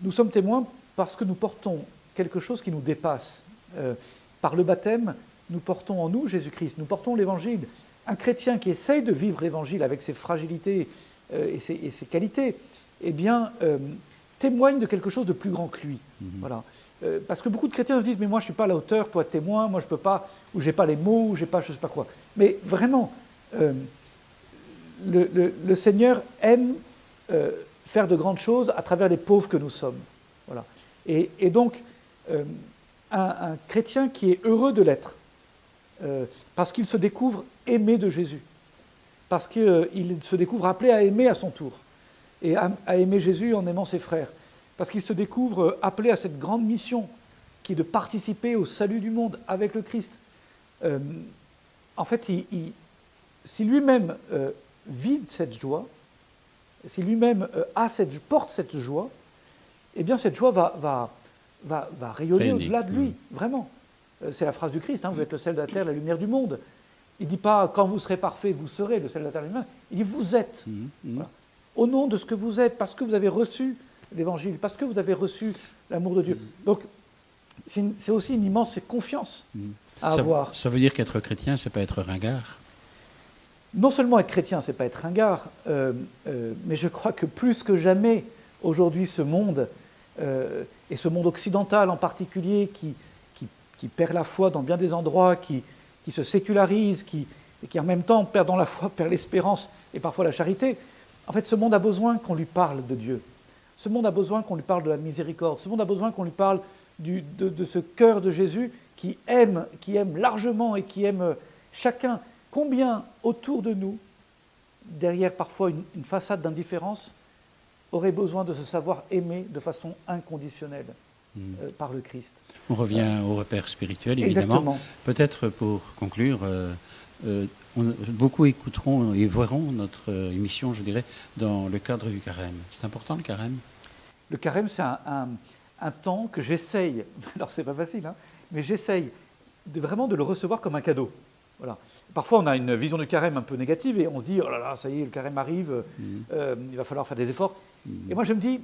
Nous sommes témoins parce que nous portons quelque chose qui nous dépasse. Par le baptême, nous portons en nous Jésus-Christ, nous portons l'Évangile. Un chrétien qui essaye de vivre l'Évangile avec ses fragilités et ses qualités, eh bien, témoigne de quelque chose de plus grand que lui. Voilà. Parce que beaucoup de chrétiens se disent « mais moi je ne suis pas à la hauteur pour être témoin, moi je ne peux pas, ou je n'ai pas les mots, ou je n'ai pas je ne sais pas quoi ». Mais vraiment... Le Seigneur aime faire de grandes choses à travers les pauvres que nous sommes. Voilà. Et donc, un chrétien qui est heureux de l'être, parce qu'il se découvre aimé de Jésus, parce qu'il se découvre appelé à aimer à son tour, et à aimer Jésus en aimant ses frères, parce qu'il se découvre appelé à cette grande mission qui est de participer au salut du monde avec le Christ. En fait, si lui-même... vide cette joie, si lui-même porte cette joie, eh bien cette joie va rayonner au-delà de lui, vraiment. C'est la phrase du Christ, hein, vous êtes le sel de la terre, la lumière du monde. Il ne dit pas quand vous serez parfait, vous serez le sel de la terre, la lumière. Il dit vous êtes. Voilà. Au nom de ce que vous êtes, parce que vous avez reçu l'Évangile, parce que vous avez reçu l'amour de Dieu. Donc, c'est aussi une immense confiance à avoir. Ça veut dire qu'être chrétien, c'est pas être ringard? Non seulement être chrétien, c'est pas être ringard, mais je crois que plus que jamais, aujourd'hui, ce monde, et ce monde occidental en particulier, qui perd la foi dans bien des endroits, qui se sécularise, et qui en même temps, perdant la foi, perd l'espérance et parfois la charité. En fait, ce monde a besoin qu'on lui parle de Dieu. Ce monde a besoin qu'on lui parle de la miséricorde. Ce monde a besoin qu'on lui parle de ce cœur de Jésus qui aime largement et qui aime chacun. Combien autour de nous, derrière parfois une façade d'indifférence, aurait besoin de se savoir aimer de façon inconditionnelle par le Christ. On revient au repère spirituel, évidemment. Exactement. Peut-être pour conclure, beaucoup écouteront et verront notre émission, je dirais, dans le cadre du carême. C'est important, le carême? Le carême, c'est un temps que j'essaye, alors c'est pas facile, hein, mais j'essaye vraiment de le recevoir comme un cadeau. Voilà. Parfois, on a une vision du carême un peu négative et on se dit, oh là là, ça y est, le carême arrive, il va falloir faire des efforts. Et moi, je me dis,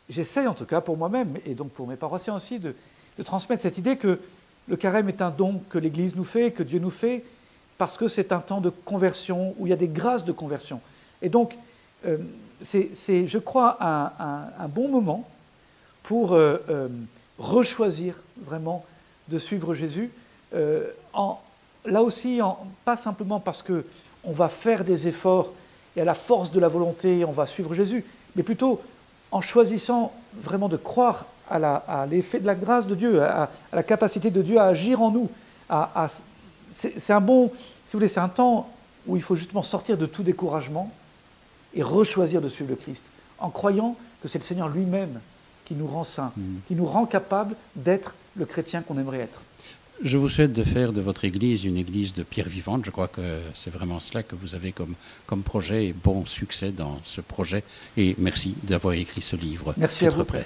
j'essaye en tout cas pour moi-même, et donc pour mes paroissiens aussi, de transmettre cette idée que le carême est un don que l'Église nous fait, que Dieu nous fait, parce que c'est un temps de conversion, où il y a des grâces de conversion. Et donc, c'est, je crois, un bon moment pour rechoisir vraiment de suivre Jésus, là aussi, pas simplement parce qu'on va faire des efforts et à la force de la volonté, on va suivre Jésus, mais plutôt en choisissant vraiment de croire à l'effet de la grâce de Dieu, à la capacité de Dieu à agir en nous. C'est un bon, si vous voulez, c'est un temps où il faut justement sortir de tout découragement et rechoisir de suivre le Christ, en croyant que c'est le Seigneur lui-même qui nous rend saints, qui nous rend capables d'être le chrétien qu'on aimerait être. Je vous souhaite de faire de votre Église une Église de pierre vivante. Je crois que c'est vraiment cela que vous avez comme projet, et bon succès dans ce projet. Et merci d'avoir écrit ce livre. Merci à vous. Prêt.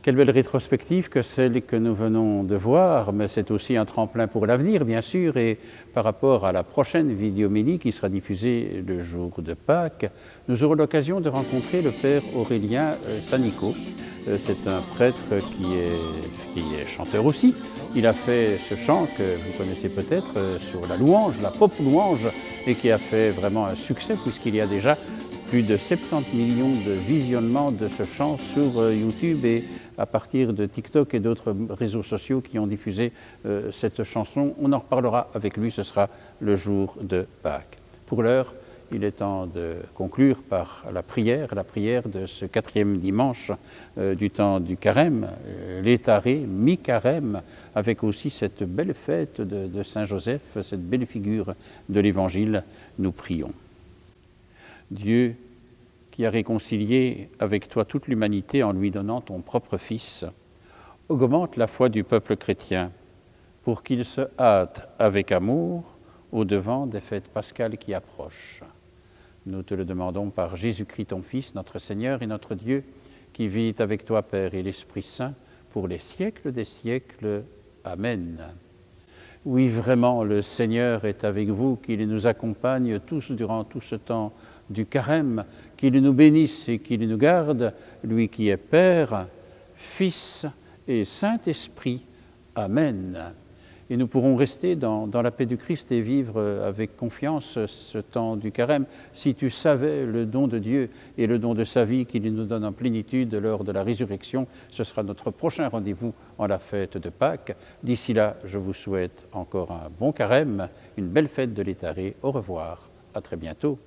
Quelle belle rétrospective que celle que nous venons de voir, mais c'est aussi un tremplin pour l'avenir, bien sûr, et par rapport à la prochaine vidéomélie qui sera diffusée le jour de Pâques, nous aurons l'occasion de rencontrer le père Aurélien Sanico. C'est un prêtre qui est chanteur aussi. Il a fait ce chant que vous connaissez peut-être sur la louange, la pop louange, et qui a fait vraiment un succès puisqu'il y a déjà plus de 70 millions de visionnements de ce chant sur YouTube et à partir de TikTok et d'autres réseaux sociaux qui ont diffusé cette chanson. On en reparlera avec lui, ce sera le jour de Pâques. Pour l'heure, il est temps de conclure par la prière de ce 4e dimanche du temps du carême, l'étaré, mi-carême, avec aussi cette belle fête de Saint-Joseph, cette belle figure de l'Évangile. Nous prions. Dieu, qui a réconcilié avec toi toute l'humanité en lui donnant ton propre Fils, augmente la foi du peuple chrétien pour qu'il se hâte avec amour au-devant des fêtes pascales qui approchent. Nous te le demandons par Jésus-Christ, ton Fils, notre Seigneur et notre Dieu, qui vit avec toi, Père et l'Esprit Saint, pour les siècles des siècles. Amen. Oui, vraiment, le Seigneur est avec vous, qu'il nous accompagne tous durant tout ce temps du carême, qu'il nous bénisse et qu'il nous garde, lui qui est Père, Fils et Saint-Esprit. Amen. Et nous pourrons rester dans la paix du Christ et vivre avec confiance ce temps du carême. Si tu savais le don de Dieu et le don de sa vie qu'il nous donne en plénitude lors de la résurrection, ce sera notre prochain rendez-vous en la fête de Pâques. D'ici là, je vous souhaite encore un bon carême, une belle fête de l'étaré. Au revoir, à très bientôt.